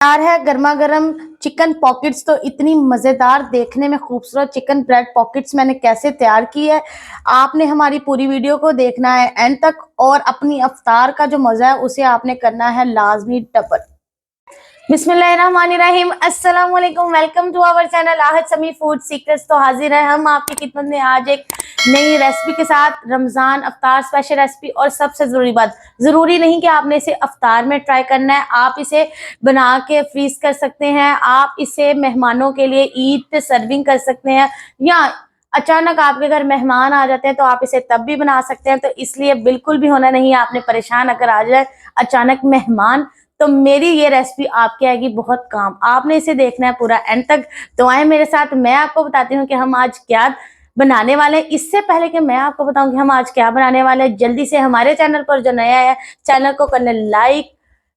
तैयार है गर्मा गर्म चिकन पॉकेट्स। तो इतनी मजेदार देखने में खूबसूरत चिकन ब्रेड पॉकेट्स मैंने कैसे तैयार की है, आपने हमारी पूरी वीडियो को देखना है एंड तक, और अपनी अफ्तार का जो मजा है उसे आपने करना है लाजमी डबल। बिस्मिल्लाहिर्रहमानिर्रहीम, अस्सलाम वालेकुम, welcome to our channel Ahad Sami food secrets. तो हाजिर है हम आपकी खिदमत में आज एक नई रेसिपी के साथ, रमजान अफ्तार स्पेशल रेसिपी। और सबसे जरूरी बात, जरूरी नहीं कि आपने इसे अफ्तार में ट्राई करना है, आप इसे बना के फ्रीज कर सकते हैं, आप इसे मेहमानों के लिए ईद पे सर्विंग कर सकते हैं, या अचानक आपके घर मेहमान आ जाते हैं तो आप इसे तब भी बना सकते हैं। तो इसलिए बिल्कुल भी होना नहीं है आपने परेशान अगर आ जाए अचानक मेहमान, तो मेरी ये रेसिपी आपके आएगी बहुत काम। आपने इसे देखना है पूरा एंड तक। तो आए मेरे साथ, मैं आपको बताती हूँ कि हम आज क्या बनाने वाले हैं। इससे पहले कि मैं आपको बताऊं कि हम आज क्या बनाने वाले हैं, जल्दी से हमारे चैनल पर जो नया है चैनल को करने लाइक,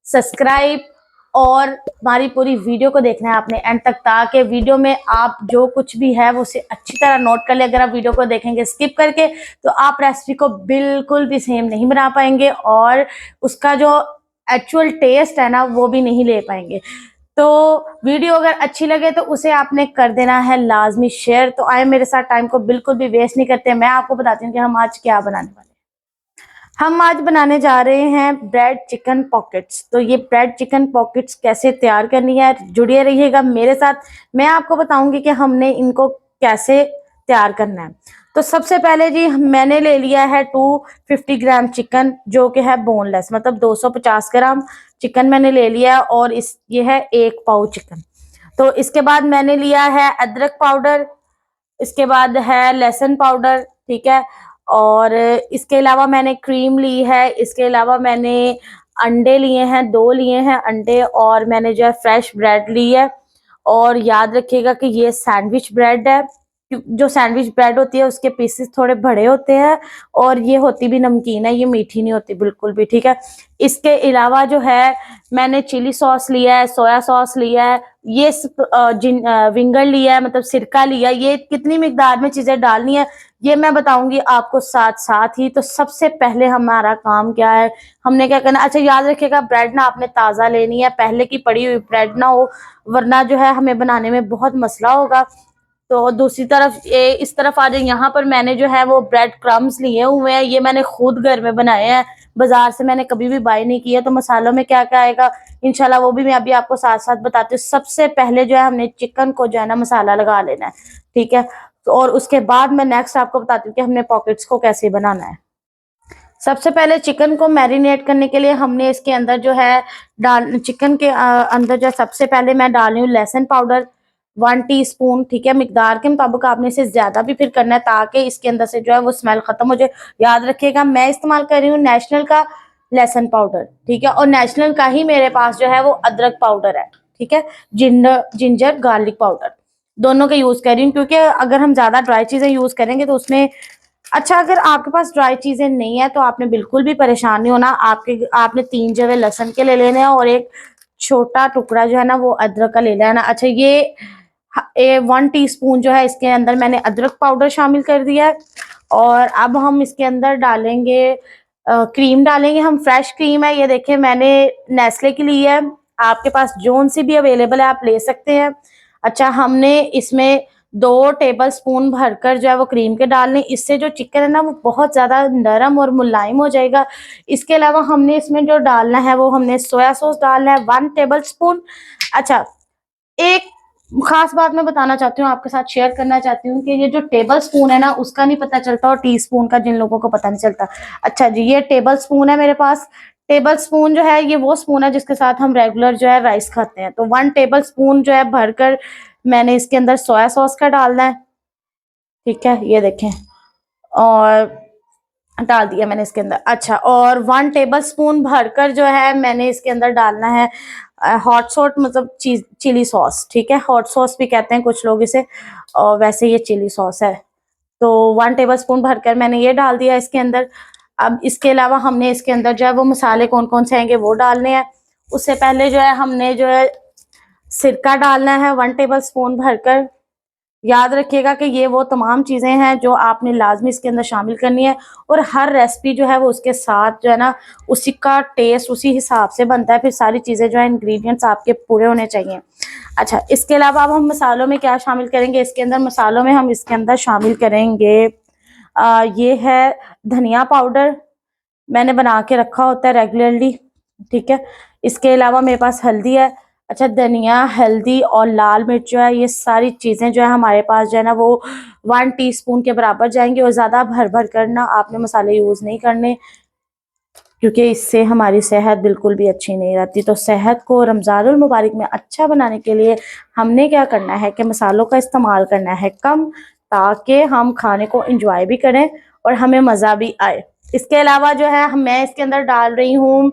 सब्सक्राइब और हमारी पूरी वीडियो को देखना है आपने एंड तक, ताकि वीडियो में आप जो कुछ भी है वो उसे अच्छी तरह नोट कर ले। अगर आप वीडियो को देखेंगे स्किप करके तो आप रेसिपी को बिल्कुल भी सेम नहीं बना पाएंगे और उसका जो एक्चुअल टेस्ट है ना वो भी नहीं ले पाएंगे। तो वीडियो अगर अच्छी लगे तो उसे आपने कर देना है लाजमी शेयर। तो आए मेरे साथ, टाइम को बिल्कुल भी वेस्ट नहीं करते, मैं आपको बताती हूँ कि हम आज क्या बनाने वाले हैं। हम आज बनाने जा रहे हैं ब्रेड चिकन पॉकेट्स। तो ये ब्रेड चिकन पॉकेट्स कैसे तैयार करनी है, जुड़े रहिएगा मेरे साथ, मैं आपको बताऊंगी कि हमने इनको कैसे तैयार करना है। तो सबसे पहले जी मैंने ले लिया है 250 ग्राम चिकन, जो कि है बोनलेस, मतलब 250 ग्राम चिकन मैंने ले लिया है। और ये है 1 पाव चिकन। तो इसके बाद मैंने लिया है अदरक पाउडर, इसके बाद है लहसुन पाउडर, ठीक है। और इसके अलावा मैंने क्रीम ली है, इसके अलावा मैंने अंडे लिए हैं, 2 लिए हैं अंडे, और मैंने जो है फ्रेश ब्रेड ली है। और याद रखिएगा कि ये सैंडविच ब्रेड है, जो सैंडविच ब्रेड होती है उसके पीसेस थोड़े बड़े होते हैं, और ये होती भी नमकीन है, ये मीठी नहीं होती बिल्कुल भी, ठीक है। इसके अलावा जो है मैंने चिली सॉस लिया है, सोया सॉस लिया है, ये विंगर लिया है, मतलब सिरका लिया है। ये कितनी मिकदार में चीजें डालनी है ये मैं बताऊंगी आपको साथ साथ ही। तो सबसे पहले हमारा काम क्या है, हमने क्या करना, अच्छा याद रखिएगा ब्रेड ना आपने ताज़ा लेनी है, पहले की पड़ी हुई ब्रेड ना हो, वरना जो है हमें बनाने में बहुत मसला होगा। तो दूसरी तरफ ये इस तरफ आ जाए, यहाँ पर मैंने जो है वो ब्रेड क्रम्स लिए हुए हैं, ये मैंने खुद घर में बनाए हैं, बाजार से मैंने कभी भी बाय नहीं किया। तो मसालों में क्या क्या आएगा इंशाल्लाह वो भी मैं अभी आपको साथ साथ बताती हूँ। सबसे पहले जो है हमने चिकन को जो है ना मसाला लगा लेना है, ठीक है। और उसके बाद मैं नेक्स्ट आपको बताती हूँ कि हमने पॉकेट्स को कैसे बनाना है। सबसे पहले चिकन को मैरिनेट करने के लिए हमने इसके अंदर जो है चिकन के अंदर जो है सबसे पहले मैं डाल रही हूँ लहसुन पाउडर 1 टीस्पून, ठीक है। मिकदार के मुताबिक आपने इसे ज्यादा भी फिर करना है ताकि इसके अंदर से जो है वो स्मेल खत्म हो जाए। याद रखिएगा मैं इस्तेमाल कर रही हूँ नेशनल का लहसुन पाउडर, ठीक है। और नेशनल का ही मेरे पास जो है वो अदरक पाउडर है, ठीक है। जिंजर गार्लिक पाउडर दोनों का यूज कर रही हूँ, क्योंकि अगर हम ज्यादा ड्राई चीजें यूज करेंगे तो उसमें, अच्छा अगर आपके पास ड्राई चीजें नहीं है तो आपने बिल्कुल भी परेशान नहीं होना। आपने 3 जवे लहसुन के ले लेने हैं और एक छोटा टुकड़ा जो है ना वो अदरक का ले लेना। अच्छा ये 1 टीस्पून जो है इसके अंदर मैंने अदरक पाउडर शामिल कर दिया है। और अब हम इसके अंदर डालेंगे क्रीम डालेंगे हम, फ्रेश क्रीम है, ये देखिए मैंने नेस्ले की ली है, आपके पास जोन सी भी अवेलेबल है आप ले सकते हैं। अच्छा हमने इसमें 2 टेबल स्पून भरकर जो है वो क्रीम के डालने, इससे जो चिकन है ना वो बहुत ज्यादा नरम और मुलायम हो जाएगा। इसके अलावा हमने इसमें जो डालना है वो हमने सोया सॉस डालना है 1 टेबल स्पून। अच्छा एक खास बात मैं बताना चाहती हूँ, आपके साथ शेयर करना चाहती हूँ कि ये जो टेबल स्पून है ना उसका नहीं पता चलता और टी स्पून का जिन लोगों को पता नहीं चलता। अच्छा जी ये टेबल स्पून है मेरे पास। टेबल स्पून जो है ये वो स्पून है जिसके साथ हम रेगुलर जो है राइस खाते हैं। तो 1 टेबल स्पून जो है भरकर मैंने इसके अंदर सोया सॉस का डालना है, ठीक है, ये देखें, और डाल दिया मैंने इसके अंदर। अच्छा और 1 टेबल स्पून भरकर जो है मैंने इसके अंदर डालना है हॉट सॉस, मतलब चिली सॉस, ठीक है। हॉट सॉस भी कहते हैं कुछ लोग इसे, और वैसे ये चिली सॉस है। तो 1 टेबल स्पून भरकर मैंने ये डाल दिया इसके अंदर। अब इसके अलावा हमने इसके अंदर जो है वो मसाले कौन कौन से आएंगे वो डालने हैं। उससे पहले जो है हमने जो है सिरका डालना है 1 टेबल स्पून भरकर, याद रखिएगा कि ये वो तमाम चीज़ें हैं जो आपने लाजमी इसके अंदर शामिल करनी है, और हर रेसिपी जो है वो उसके साथ जो है ना उसी का टेस्ट उसी हिसाब से बनता है। फिर सारी चीज़ें जो है इंग्रेडिएंट्स आपके पूरे होने चाहिए। अच्छा, इसके अलावा अब हम मसालों में क्या शामिल करेंगे? इसके अंदर मसालों में हम इसके अंदर शामिल करेंगे ये है धनिया पाउडर, मैंने बना के रखा होता है रेगुलरली, ठीक है। इसके अलावा मेरे पास हल्दी है। अच्छा, धनिया, हल्दी और लाल मिर्च जो है, ये सारी चीज़ें जो है हमारे पास जो है ना वो 1 टीस्पून के बराबर जाएंगे, और ज़्यादा भर भर करना आपने मसाले यूज़ नहीं करने, क्योंकि इससे हमारी सेहत बिल्कुल भी अच्छी नहीं रहती। तो सेहत को रमज़ानुल मुबारक में अच्छा बनाने के लिए हमने क्या करना है कि मसालों का इस्तेमाल करना है कम, ताकि हम खाने को इंजॉय भी करें और हमें मज़ा भी आए। इसके अलावा जो है मैं इसके अंदर डाल रही हूँ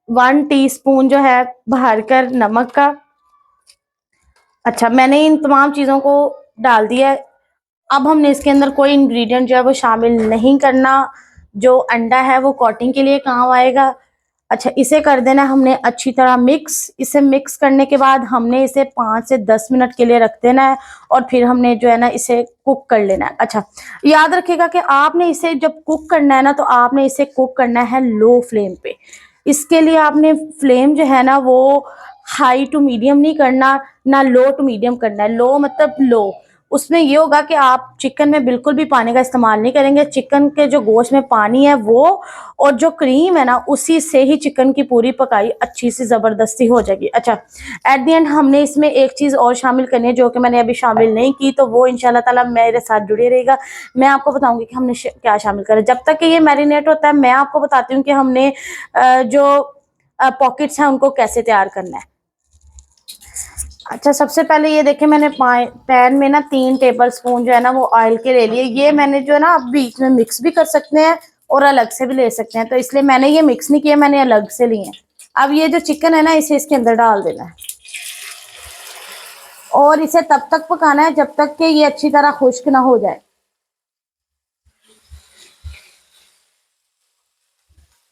1 टीस्पून जो है भरकर नमक का। अच्छा, मैंने इन तमाम चीज़ों को डाल दिया है। अब हमने इसके अंदर कोई इंग्रेडिएंट जो है वो शामिल नहीं करना। जो अंडा है वो कोटिंग के लिए काम आएगा। अच्छा, इसे कर देना हमने अच्छी तरह मिक्स। इसे मिक्स करने के बाद हमने इसे 5 से 10 मिनट के लिए रख देना है, और फिर हमने जो है ना इसे कुक कर लेना है। अच्छा, याद रखिएगा कि आपने इसे जब कुक करना है ना, तो आपने इसे कुक करना है लो फ्लेम पे। इसके लिए आपने फ्लेम जो है ना वो हाई टू मीडियम नहीं करना, ना लो टू मीडियम करना है। लो मतलब लो, उसमें ये होगा कि आप चिकन में बिल्कुल भी पानी का इस्तेमाल नहीं करेंगे। चिकन के जो गोश्त में पानी है वो, और जो क्रीम है ना, उसी से ही चिकन की पूरी पकाई अच्छी सी ज़बरदस्ती हो जाएगी। अच्छा, एट द एंड हमने इसमें एक चीज़ और शामिल करनी है जो कि मैंने अभी शामिल नहीं की, तो वो इंशाल्लाह ताला मेरे साथ जुड़े रहेगा। मैं आपको बताऊंगी कि हमने क्या शामिल करें। जब तक कि ये मैरिनेट होता है, मैं आपको बताती हूँ कि हमने जो पॉकेट्स हैं उनको कैसे तैयार करना है। अच्छा, सबसे पहले ये देखें, मैंने पैन में ना 3 टेबल स्पून जो है ना वो ऑयल के ले लिए। ये मैंने जो है ना आप बीच में मिक्स भी कर सकते हैं और अलग से भी ले सकते हैं, तो इसलिए मैंने ये मिक्स नहीं किया, मैंने अलग से लिए हैं। अब ये जो चिकन है ना, इसे इसके अंदर डाल देना है, और इसे तब तक पकाना है जब तक कि ये अच्छी तरह खुश्क ना हो जाए।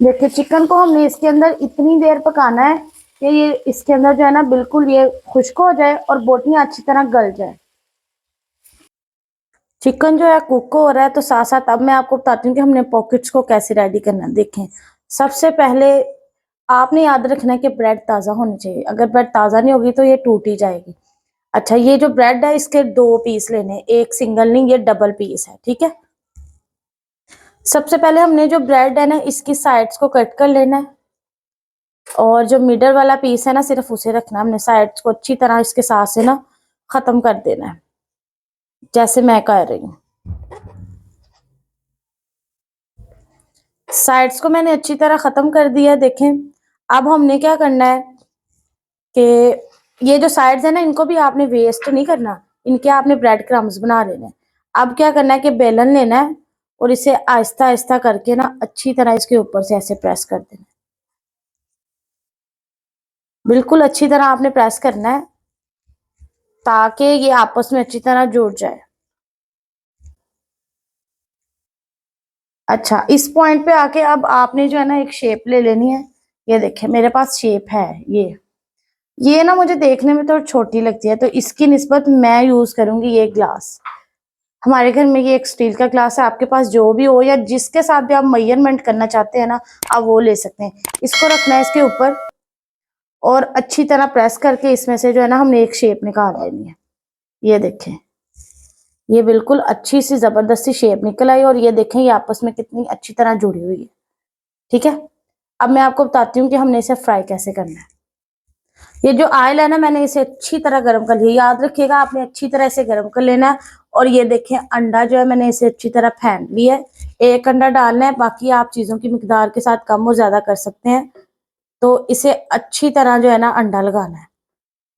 देखिए, चिकन को हमने इसके अंदर इतनी देर पकाना है कि ये इसके अंदर जो है ना बिल्कुल ये खुश्क हो जाए और बोटियां अच्छी तरह गल जाए। चिकन जो है कुक हो रहा है, तो साथ साथ अब मैं आपको बताती हूँ कि हमने पॉकेट्स को कैसे रेडी करना है। देखें, सबसे पहले आपने याद रखना है कि ब्रेड ताज़ा होनी चाहिए। अगर ब्रेड ताज़ा नहीं होगी तो ये टूट ही जाएगी। अच्छा, ये जो ब्रेड है इसके 2 पीस लेने, एक सिंगल नहीं, ये डबल पीस है, ठीक है। सबसे पहले हमने जो ब्रेड है ना इसकी साइड्स को कट कर लेना है, और जो मिडल वाला पीस है ना सिर्फ उसे रखना है। हमने साइड्स को अच्छी तरह इसके साथ से ना ख़त्म कर देना है, जैसे मैं कर रही हूँ। साइड्स को मैंने अच्छी तरह ख़त्म कर दिया है। देखें, अब हमने क्या करना है कि ये जो साइड्स है ना इनको भी आपने वेस्ट नहीं करना, इनके आपने ब्रेड क्रम्स बना लेने हैं। अब क्या करना है कि बेलन लेना है, और इसे आहिस्ता आहिस्ता करके ना अच्छी तरह इसके ऊपर से ऐसे प्रेस कर देना है। बिल्कुल अच्छी तरह आपने प्रेस करना है ताकि ये आपस में अच्छी तरह जुड़ जाए। अच्छा, इस पॉइंट पे आके अब आपने जो है ना एक शेप ले लेनी है। ये देखें, मेरे पास शेप है ये ना मुझे देखने में थोड़ी छोटी लगती है, तो इसकी निस्बत मैं यूज करूंगी ये ग्लास। हमारे घर में ये एक स्टील का ग्लास है, आपके पास जो भी हो या जिसके साथ भी आप मेजरमेंट करना चाहते हैं ना, आप वो ले सकते हैं। इसको रखना है इसके ऊपर, और अच्छी तरह प्रेस करके इसमें से जो है ना हमने एक शेप निकाल लेनी है। ये देखें, ये बिल्कुल अच्छी सी जबरदस्ती शेप निकल आई, और ये देखें ये आपस में कितनी अच्छी तरह जुड़ी हुई है, ठीक है। अब मैं आपको बताती हूँ कि हमने इसे फ्राई कैसे करना है। ये जो ऑयल है ना, मैंने इसे अच्छी तरह गर्म कर लिया। याद रखिएगा आपने अच्छी तरह इसे गर्म कर लेना है। और ये देखें, अंडा जो है मैंने इसे अच्छी तरह फेंट लिया है। एक अंडा डालना है, बाकी आप चीज़ों की मिकदार के साथ कम और ज़्यादा कर सकते हैं। तो इसे अच्छी तरह जो है ना अंडा लगाना है,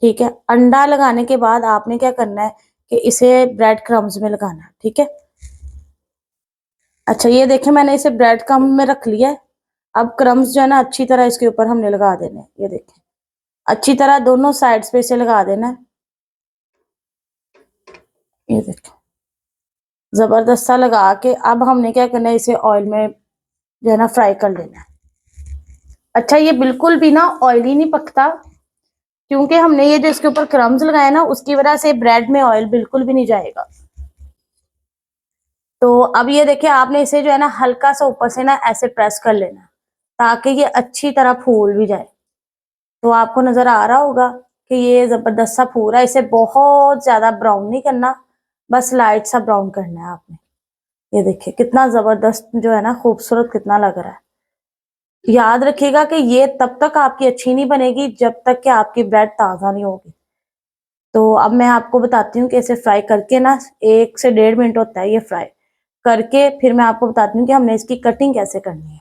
ठीक है। अंडा लगाने के बाद आपने क्या करना है कि इसे ब्रेड क्रम्स में लगाना है, ठीक है। अच्छा, ये देखें मैंने इसे ब्रेड क्रम्स में रख लिया है। अब क्रम्स जो है ना अच्छी तरह इसके ऊपर हमने लगा देने हैं। ये देखें, अच्छी तरह दोनों साइड्स पे इसे लगा देना है। ये देखें, जबरदस्त सा लगा के अब हमने क्या करना है, इसे ऑयल में जो है ना फ्राई कर लेना है। अच्छा, ये बिल्कुल भी ना ऑयली नहीं पकता, क्योंकि हमने ये जो इसके ऊपर क्रम्स लगाए ना, उसकी वजह से ब्रेड में ऑयल बिल्कुल भी नहीं जाएगा। तो अब ये देखिए, आपने इसे जो है ना हल्का सा ऊपर से ना ऐसे प्रेस कर लेना, ताकि ये अच्छी तरह फूल भी जाए। तो आपको नजर आ रहा होगा कि ये जबरदस्त सा फूल है। इसे बहुत ज्यादा ब्राउन नहीं करना, बस लाइट सा ब्राउन करना है आपने। ये देखिए कितना जबरदस्त जो है ना, खूबसूरत कितना लग रहा है। याद रखिएगा कि ये तब तक आपकी अच्छी नहीं बनेगी जब तक कि आपकी ब्रेड ताजा नहीं होगी। तो अब मैं आपको बताती हूँ कि इसे फ्राई करके ना 1 से 1.5 मिनट होता है ये फ्राई करके, फिर मैं आपको बताती हूँ कि हमने इसकी कटिंग कैसे करनी है।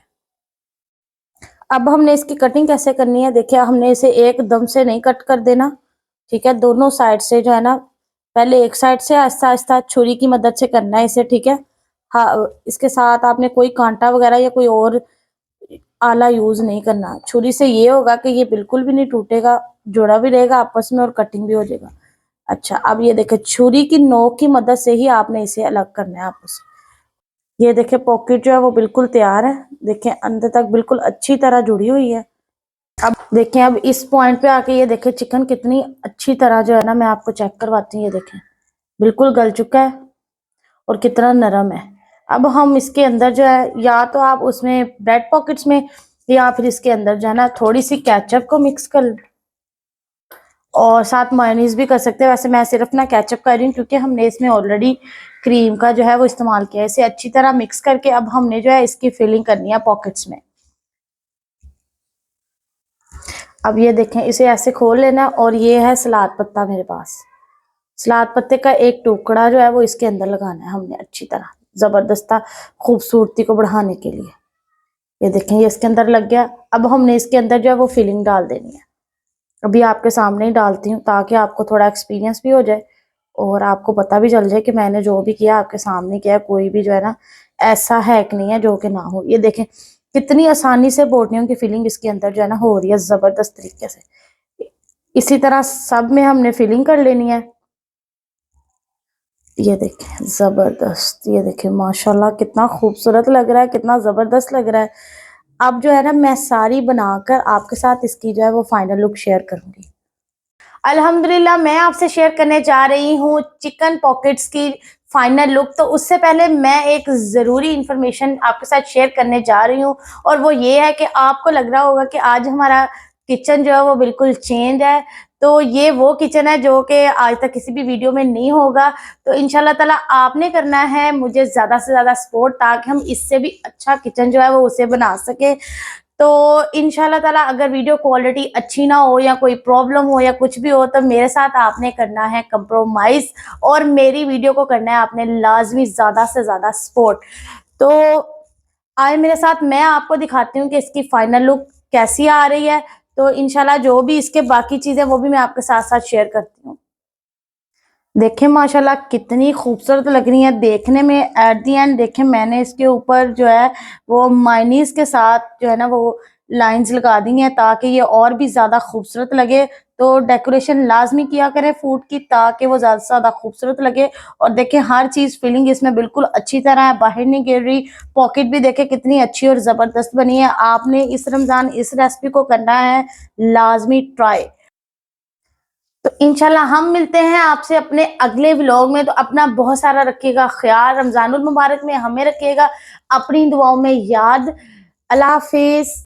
अब हमने इसकी कटिंग कैसे करनी है, देखिए हमने इसे एकदम से नहीं कट कर देना, ठीक है। दोनों साइड से जो है ना, पहले एक साइड से आहिस्ता आहिस्ता छुरी की मदद से करना है इसे, ठीक है। हाँ, इसके साथ आपने कोई कांटा वगैरह या कोई और आला यूज नहीं करना। छुरी से ये होगा कि ये बिल्कुल भी नहीं टूटेगा, जुड़ा भी रहेगा आपस में और कटिंग भी हो जाएगा। अच्छा, अब ये देखिए छुरी की नोक की मदद से ही आपने इसे अलग करना है आपस में। ये देखिए पॉकेट जो है वो बिल्कुल तैयार है, देखिए अंदर तक बिल्कुल अच्छी तरह जुड़ी हुई है। अब देखें, अब इस पॉइंट पे आके ये देखें चिकन कितनी अच्छी तरह जो है ना, मैं आपको चेक करवाती हूँ। ये देखें बिल्कुल गल चुका है और कितना नरम है। अब हम इसके अंदर जो है, या तो आप उसमें ब्रेड पॉकेट्स में, या फिर इसके अंदर जो है ना थोड़ी सी केचप को मिक्स कर और साथ मायोनीज भी कर सकते हैं। वैसे मैं सिर्फ ना केचप कर रही हूँ, क्योंकि हमने इसमें ऑलरेडी क्रीम का जो है वो इस्तेमाल किया है। इसे अच्छी तरह मिक्स करके अब हमने जो है इसकी फिलिंग करनी है पॉकेट्स में। अब ये देखें, इसे ऐसे खोल लेना और ये है सलाद पत्ता मेरे पास। सलाद पत्ते का एक टुकड़ा जो है वो इसके अंदर लगाना है हमने अच्छी तरह, जबरदस्त खूबसूरती को बढ़ाने के लिए। ये देखें ये इसके अंदर लग गया। अब हमने इसके अंदर जो है वो फिलिंग डाल देनी है। अभी आपके सामने ही डालती हूँ, ताकि आपको थोड़ा एक्सपीरियंस भी हो जाए और आपको पता भी चल जाए कि मैंने जो भी किया आपके सामने किया। कोई भी जो है ना ऐसा हैक नहीं है जो कि ना हो। ये देखें कितनी आसानी से बोटियों की फिलिंग इसके अंदर जो है ना हो रही है जबरदस्त तरीके से। इसी तरह सब में हमने फिलिंग कर लेनी है। ये देखें जबरदस्त, ये देखें माशाल्लाह कितना खूबसूरत लग रहा है, कितना जबरदस्त लग रहा है। अब जो है ना मैं सारी बनाकर आपके साथ इसकी जो है वो फाइनल लुक शेयर करूंगी। अल्हम्दुलिल्लाह मैं आपसे शेयर करने जा रही हूँ चिकन पॉकेट्स की फाइनल लुक। तो उससे पहले मैं एक ज़रूरी इन्फॉर्मेशन आपके साथ शेयर करने जा रही हूँ, और वो ये है कि आपको लग रहा होगा कि आज हमारा किचन जो है वो बिल्कुल चेंज है। तो ये वो किचन है जो कि आज तक किसी भी वीडियो में नहीं होगा। तो इंशाल्लाह ताला आपने करना है मुझे ज़्यादा से ज़्यादा सपोर्ट, ताकि हम इससे भी अच्छा किचन जो है वो उसे बना सके। तो इंशाल्लाह ताला अगर वीडियो क्वालिटी अच्छी ना हो या कोई प्रॉब्लम हो या कुछ भी हो, तो मेरे साथ आपने करना है कंप्रोमाइज़, और मेरी वीडियो को करना है आपने लाजमी ज़्यादा से ज़्यादा सपोर्ट। तो आए मेरे साथ, मैं आपको दिखाती हूँ कि इसकी फाइनल लुक कैसी आ रही है। तो इंशाल्लाह जो भी इसके बाकी चीज़ें वो भी मैं आपके साथ साथ शेयर करती हूँ। देखें माशाल्लाह कितनी खूबसूरत लग रही है देखने में। एट दी एंड देखें मैंने इसके ऊपर जो है वो मायनीज के साथ जो है ना वो लाइंस लगा दी हैं, ताकि ये और भी ज़्यादा खूबसूरत लगे। तो डेकोरेशन लाजमी किया करें फूड की, ताकि वो ज़्यादा से ज़्यादा खूबसूरत लगे। और देखें हर चीज़ फिलिंग इसमें बिल्कुल अच्छी तरह है, बाहर नहीं गिर रही। पॉकेट भी देखें कितनी अच्छी और ज़बरदस्त बनी है। आपने इस रमज़ान इस रेसिपी को करना है लाजमी ट्राई। तो इंशाल्लाह हम मिलते हैं आपसे अपने अगले व्लॉग में। तो अपना बहुत सारा रखिएगा ख्याल, रमजानुल मुबारक में हमें रखिएगा अपनी दुआओं में याद। अल्लाह हाफिज।